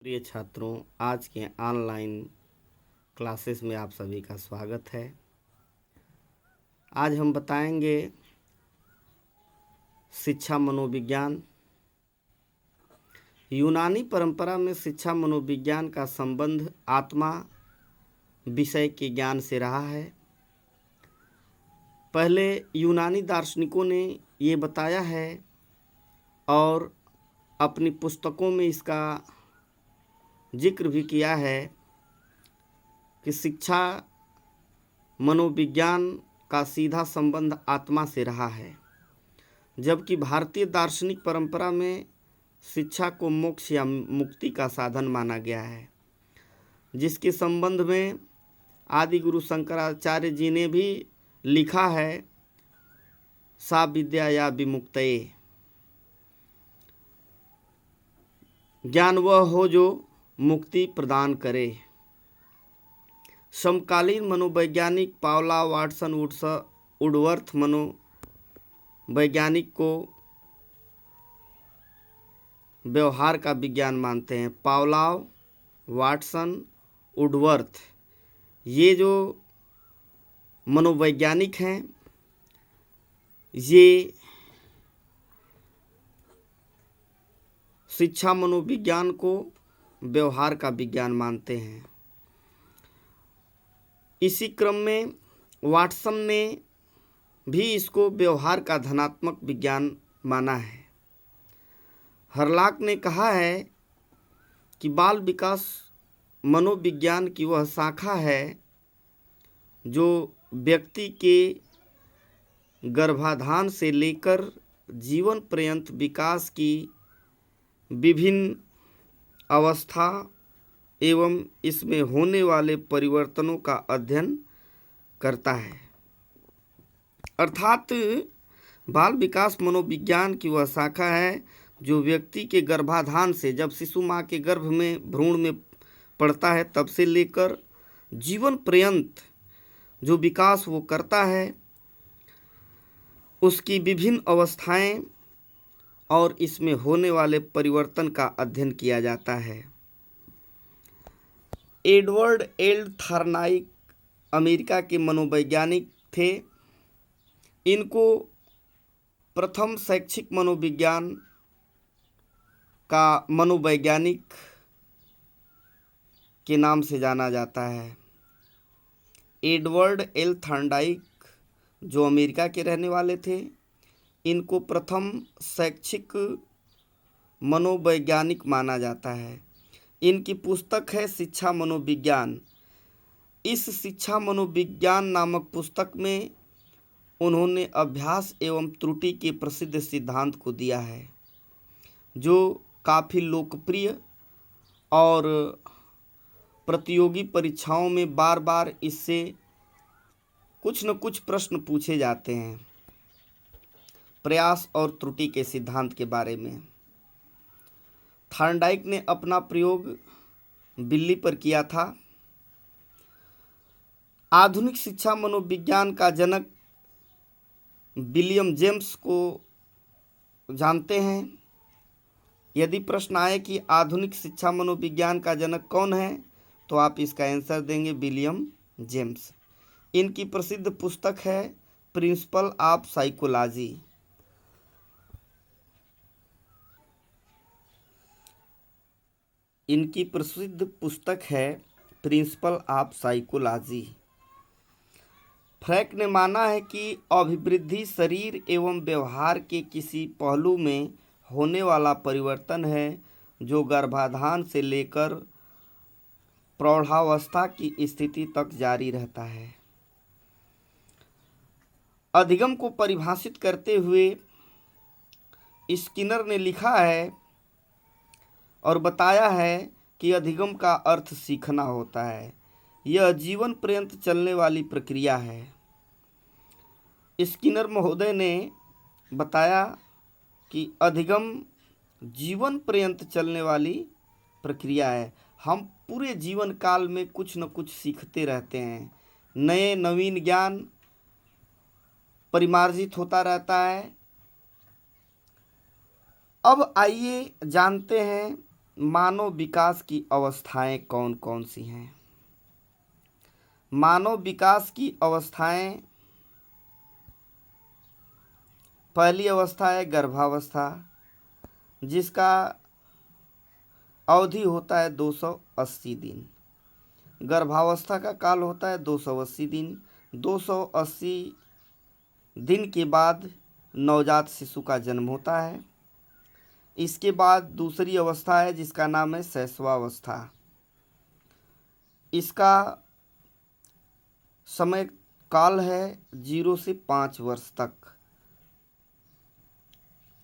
प्रिय छात्रों, आज के ऑनलाइन क्लासेस में आप सभी का स्वागत है। आज हम बताएंगे शिक्षा मनोविज्ञान। यूनानी परंपरा में शिक्षा मनोविज्ञान का संबंध आत्मा विषय के ज्ञान से रहा है। पहले यूनानी दार्शनिकों ने ये बताया है और अपनी पुस्तकों में इसका जिक्र भी किया है कि शिक्षा मनोविज्ञान का सीधा संबंध आत्मा से रहा है, जबकि भारतीय दार्शनिक परंपरा में शिक्षा को मोक्ष या मुक्ति का साधन माना गया है, जिसके संबंध में आदि गुरु शंकराचार्य जी ने भी लिखा है, सा विद्या या विमुक्तये, ज्ञान वह हो जो मुक्ति प्रदान करे। समकालीन मनोवैज्ञानिक पावला वाटसन वुडवर्थ मनोवैज्ञानिक को व्यवहार का विज्ञान मानते हैं। पावलाव, वाटसन, वुडवर्थ, ये जो मनोवैज्ञानिक हैं, ये शिक्षा मनोविज्ञान को व्यवहार का विज्ञान मानते हैं। इसी क्रम में वाटसन ने भी इसको व्यवहार का धनात्मक विज्ञान माना है। हरलॉक ने कहा है कि बाल विकास मनोविज्ञान की वह शाखा है जो व्यक्ति के गर्भाधान से लेकर जीवन पर्यंत विकास की विभिन्न अवस्था एवं इसमें होने वाले परिवर्तनों का अध्ययन करता है। अर्थात बाल विकास मनोविज्ञान की वह शाखा है जो व्यक्ति के गर्भाधान से, जब शिशु माँ के गर्भ में भ्रूण में पड़ता है, तब से लेकर जीवन पर्यंत जो विकास वो करता है, उसकी विभिन्न अवस्थाएं और इसमें होने वाले परिवर्तन का अध्ययन किया जाता है। एडवर्ड एल थॉर्नाइक अमेरिका के मनोवैज्ञानिक थे। इनको प्रथम शैक्षिक मनोविज्ञान का मनोवैज्ञानिक के नाम से जाना जाता है। एडवर्ड एल थॉर्नाइक जो अमेरिका के रहने वाले थे, इनको प्रथम शैक्षिक मनोवैज्ञानिक माना जाता है। इनकी पुस्तक है शिक्षा मनोविज्ञान। इस शिक्षा मनोविज्ञान नामक पुस्तक में उन्होंने अभ्यास एवं त्रुटि के प्रसिद्ध सिद्धांत को दिया है, जो काफ़ी लोकप्रिय और प्रतियोगी परीक्षाओं में बार बार इससे कुछ न कुछ प्रश्न पूछे जाते हैं, प्रयास और त्रुटि के सिद्धांत के बारे में। थॉर्नडाइक ने अपना प्रयोग बिल्ली पर किया था। आधुनिक शिक्षा मनोविज्ञान का जनक विलियम जेम्स को जानते हैं। यदि प्रश्न आए कि आधुनिक शिक्षा मनोविज्ञान का जनक कौन है, तो आप इसका आंसर देंगे विलियम जेम्स। इनकी प्रसिद्ध पुस्तक है प्रिंसिपल ऑफ साइकोलॉजी। इनकी प्रसिद्ध पुस्तक है प्रिंसिपल ऑफ साइकोलॉजी। फ्रैंक ने माना है कि अभिवृद्धि शरीर एवं व्यवहार के किसी पहलू में होने वाला परिवर्तन है, जो गर्भाधान से लेकर प्रौढ़ावस्था की स्थिति तक जारी रहता है। अधिगम को परिभाषित करते हुए स्किनर ने लिखा है और बताया है कि अधिगम का अर्थ सीखना होता है। यह जीवन पर्यंत चलने वाली प्रक्रिया है। स्किनर महोदय ने बताया कि अधिगम जीवन पर्यंत चलने वाली प्रक्रिया है। हम पूरे जीवन काल में कुछ न कुछ सीखते रहते हैं। नवीन ज्ञान परिमार्जित होता रहता है। अब आइए जानते हैं मानव विकास की अवस्थाएं कौन कौन सी हैं? मानव विकास की अवस्थाएं, पहली अवस्था है गर्भावस्था, जिसका अवधि होता है 280 दिन। गर्भावस्था का काल होता है 280 दिन। 280 दिन के बाद नवजात शिशु का जन्म होता है। इसके बाद दूसरी अवस्था है जिसका नाम है शैशवावस्था। इसका समय काल है 0 से 5 वर्ष तक।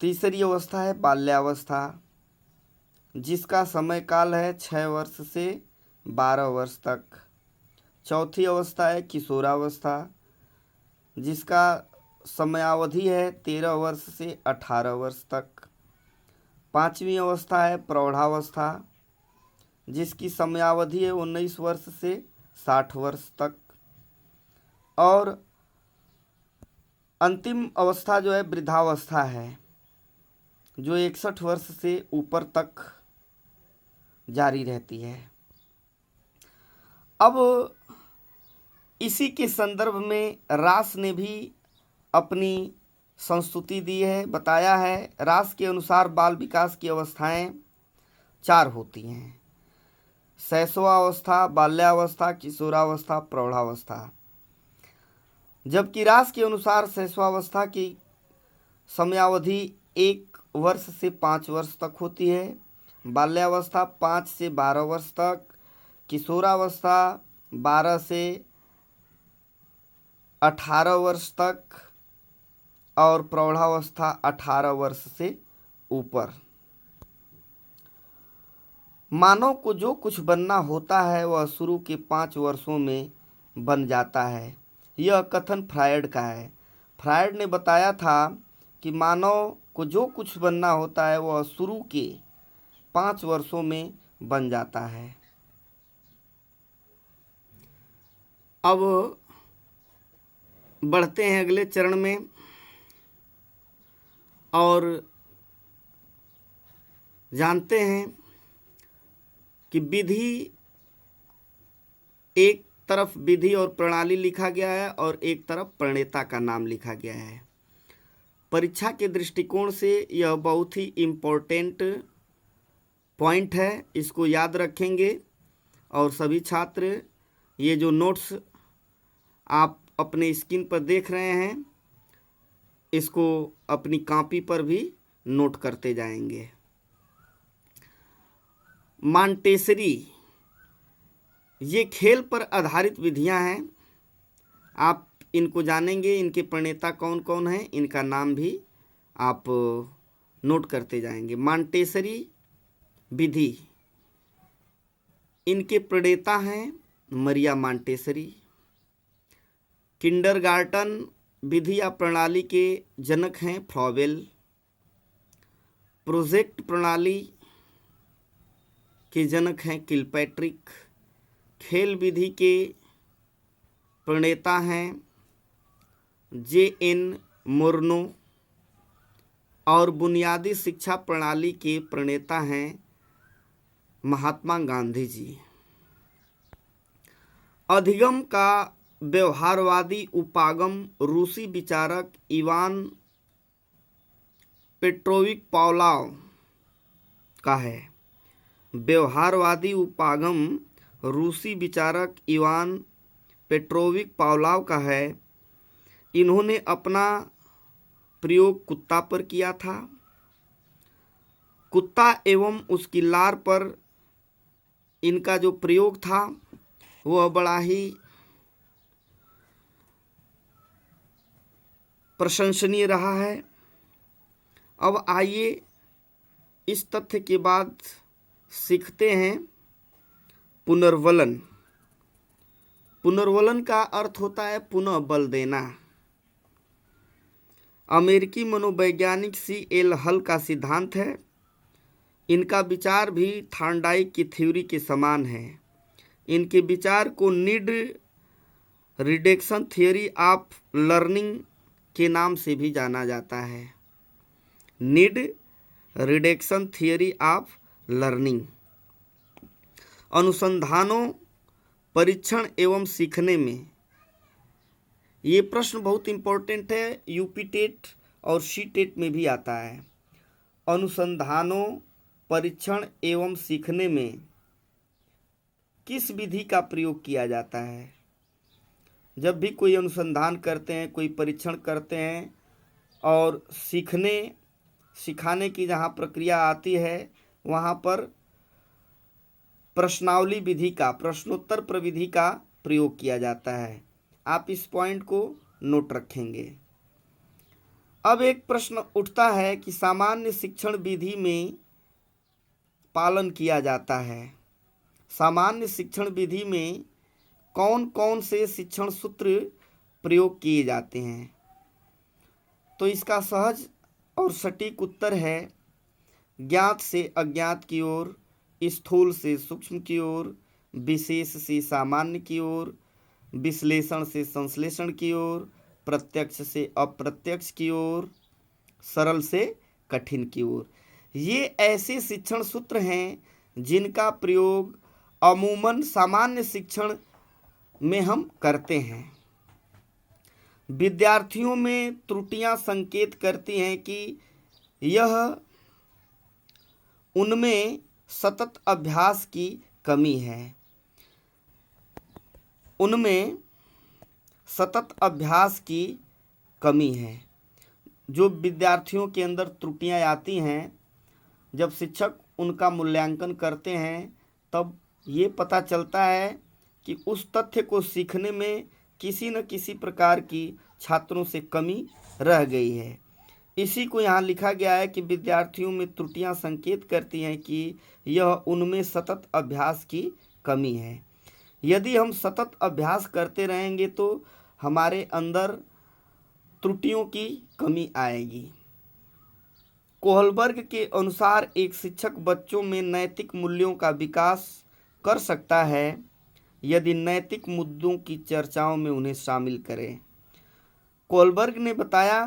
तीसरी अवस्था है बाल्यावस्था, जिसका समय काल है 6 वर्ष से 12 वर्ष तक। चौथी अवस्था है किशोरावस्था, जिसका समयावधि है 13 वर्ष से 18 वर्ष तक। पांचवी अवस्था है प्रौढ़ावस्था, जिसकी समयावधि है 19 वर्ष से 60 वर्ष तक। और अंतिम अवस्था जो है वृद्धावस्था है, जो 61 वर्ष से ऊपर तक जारी रहती है। अब इसी के संदर्भ में रास ने भी अपनी संस्तुति दी है, बताया है। रास के अनुसार बाल विकास की अवस्थाएं 4 होती हैं: शैशवावस्था, बाल्यावस्था, किशोरावस्था, प्रौढ़ावस्था। जबकि रास के अनुसार शैशवावस्था की समयावधि 1 वर्ष से 5 वर्ष तक होती है, बाल्यावस्था 5 से 12 वर्ष तक, किशोरावस्था 12 से 18 वर्ष तक और प्रौढ़ावस्था 18 वर्ष से ऊपर। मानव को जो कुछ बनना होता है वह शुरू के 5 वर्षों में बन जाता है। यह कथन फ्रायड का है। फ्रायड ने बताया था कि मानव को जो कुछ बनना होता है वह शुरू के 5 वर्षों में बन जाता है। अब बढ़ते हैं अगले चरण में और जानते हैं कि विधि, एक तरफ विधि और प्रणाली लिखा गया है और एक तरफ प्रणेता का नाम लिखा गया है। परीक्षा के दृष्टिकोण से यह बहुत ही इम्पोर्टेंट पॉइंट है, इसको याद रखेंगे। और सभी छात्र ये जो नोट्स आप अपने स्क्रीन पर देख रहे हैं, इसको अपनी कॉपी पर भी नोट करते जाएंगे। मॉन्टेसरी, ये खेल पर आधारित विधियां हैं। आप इनको जानेंगे, इनके प्रणेता कौन कौन हैं, इनका नाम भी आप नोट करते जाएंगे। मॉन्टेसरी विधि, इनके प्रणेता हैं मरिया मॉन्टेसरी। किंडरगार्टन विधि या प्रणाली के जनक हैं फ्रॉबेल। प्रोजेक्ट प्रणाली के जनक हैं किलपैट्रिक। खेल विधि के प्रणेता हैं J.N. मोर्नो। और बुनियादी शिक्षा प्रणाली के प्रणेता हैं महात्मा गांधी जी। अधिगम का व्यवहारवादी उपागम रूसी विचारक इवान पेट्रोविच पावलोव का है। व्यवहारवादी उपागम रूसी विचारक इवान पेट्रोविच पावलोव का है। इन्होंने अपना प्रयोग कुत्ता पर किया था। कुत्ता एवं उसकी लार पर इनका जो प्रयोग था वह बड़ा ही प्रशंसनीय रहा है। अब आइए इस तथ्य के बाद सीखते हैं पुनर्वलन। पुनर्वलन का अर्थ होता है पुनः बल देना। अमेरिकी मनोवैज्ञानिक C.L. हल का सिद्धांत है। इनका विचार भी थॉर्नडाइक की थ्योरी के समान है। इनके विचार को need reduction theory of learning के नाम से भी जाना जाता है। Need reduction theory of learning. अनुसंधानों, परीक्षण एवं सीखने में। ये प्रश्न बहुत इम्पोर्टेंट है, यूपी टेट और सी टेट में भी आता है। अनुसंधानों, परीक्षण एवं सीखने में किस विधि का प्रयोग किया जाता है? जब भी कोई अनुसंधान करते हैं, कोई परीक्षण करते हैं और सिखाने की जहाँ प्रक्रिया आती है वहाँ पर प्रश्नावली विधि का, प्रश्नोत्तर प्रविधि का प्रयोग किया जाता है। आप इस पॉइंट को नोट रखेंगे। अब एक प्रश्न उठता है कि सामान्य शिक्षण विधि में पालन किया जाता है। सामान्य शिक्षण विधि में कौन कौन से शिक्षण सूत्र प्रयोग किए जाते हैं? तो इसका सहज और सटीक उत्तर है ज्ञात से अज्ञात की ओर, स्थूल से सूक्ष्म की ओर, विशेष से सामान्य की ओर, विश्लेषण से संश्लेषण की ओर, प्रत्यक्ष से अप्रत्यक्ष की ओर, सरल से कठिन की ओर। ये ऐसे शिक्षण सूत्र हैं जिनका प्रयोग अमूमन सामान्य शिक्षण में हम करते हैं। विद्यार्थियों में त्रुटियां संकेत करती हैं कि यह उनमें सतत अभ्यास की कमी है। उनमें सतत अभ्यास की कमी है। जो विद्यार्थियों के अंदर त्रुटियां आती हैं, जब शिक्षक उनका मूल्यांकन करते हैं तब ये पता चलता है कि उस तथ्य को सीखने में किसी न किसी प्रकार की छात्रों से कमी रह गई है। इसी को यहाँ लिखा गया है कि विद्यार्थियों में त्रुटियां संकेत करती हैं कि यह उनमें सतत अभ्यास की कमी है। यदि हम सतत अभ्यास करते रहेंगे तो हमारे अंदर त्रुटियों की कमी आएगी। कोहलबर्ग के अनुसार एक शिक्षक बच्चों में नैतिक मूल्यों का विकास कर सकता है यदि नैतिक मुद्दों की चर्चाओं में उन्हें शामिल करें। कोहलबर्ग ने बताया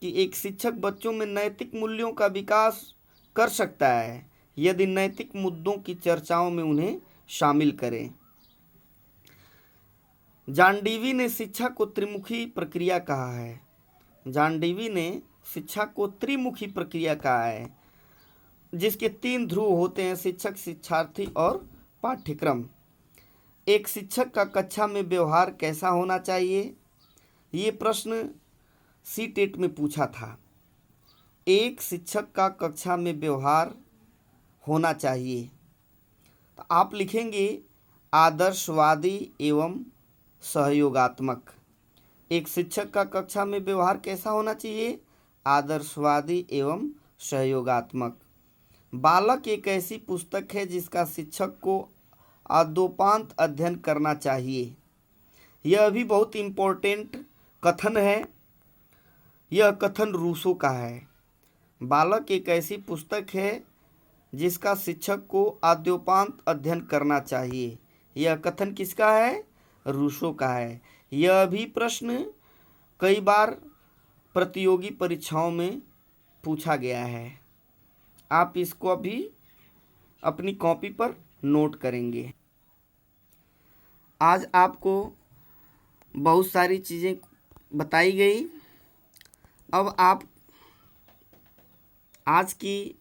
कि एक शिक्षक बच्चों में नैतिक मूल्यों का विकास कर सकता है यदि नैतिक मुद्दों की चर्चाओं में उन्हें शामिल करें। जॉन डीवी ने शिक्षा को त्रिमुखी प्रक्रिया कहा है। जॉन डीवी ने शिक्षा को त्रिमुखी प्रक्रिया कहा है, जिसके 3 ध्रुव होते हैं: शिक्षक, शिक्षार्थी और पाठ्यक्रम। एक शिक्षक का कक्षा में व्यवहार कैसा होना चाहिए? ये प्रश्न सी टेट में पूछा था। एक शिक्षक का कक्षा में व्यवहार होना चाहिए, तो आप लिखेंगे आदर्शवादी एवं सहयोगात्मक। एक शिक्षक का कक्षा में व्यवहार कैसा होना चाहिए? आदर्शवादी एवं सहयोगात्मक। बालक एक ऐसी पुस्तक है जिसका शिक्षक को आदोपांत अध्ययन करना चाहिए। यह भी बहुत इम्पोर्टेंट कथन है। यह कथन रूसो का है। बालक एक ऐसी पुस्तक है जिसका शिक्षक को आद्योपांत अध्ययन करना चाहिए। यह कथन किसका है? रूसो का है। यह भी प्रश्न कई बार प्रतियोगी परीक्षाओं में पूछा गया है। आप इसको अभी अपनी कॉपी पर नोट करेंगे। आज आपको बहुत सारी चीज़ें बताई गई। अब आप आज की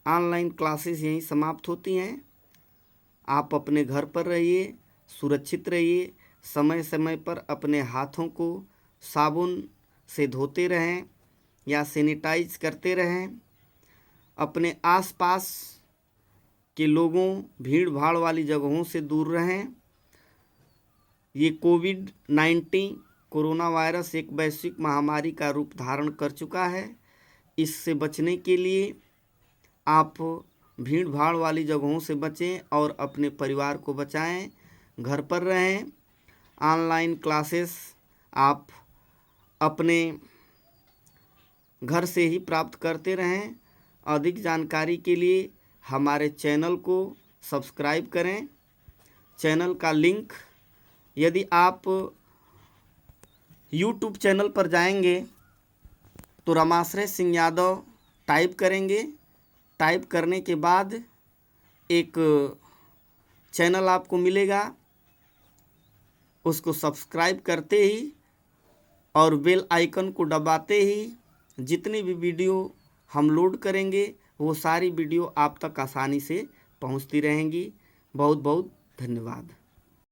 ऑनलाइन क्लासेस यहीं समाप्त होती हैं। आप अपने घर पर रहिए, सुरक्षित रहिए, समय समय पर अपने हाथों को साबुन से धोते रहें या सैनिटाइज करते रहें। अपने आसपास के लोगों, भीड़ भाड़ वाली जगहों से दूर रहें। ये कोविड-19 कोरोना वायरस एक वैश्विक महामारी का रूप धारण कर चुका है। इससे बचने के लिए आप भीड़ भाड़ वाली जगहों से बचें और अपने परिवार को बचाएं। घर पर रहें। ऑनलाइन क्लासेस आप अपने घर से ही प्राप्त करते रहें। अधिक जानकारी के लिए हमारे चैनल को सब्सक्राइब करें। चैनल का लिंक, यदि आप यूट्यूब चैनल पर जाएंगे तो रमाश्रय सिंह यादव टाइप करेंगे। टाइप करने के बाद एक चैनल आपको मिलेगा, उसको सब्सक्राइब करते ही और बेल आइकन को दबाते ही जितनी भी वीडियो हम लोड करेंगे वो सारी वीडियो आप तक आसानी से पहुंचती रहेंगी। बहुत बहुत धन्यवाद।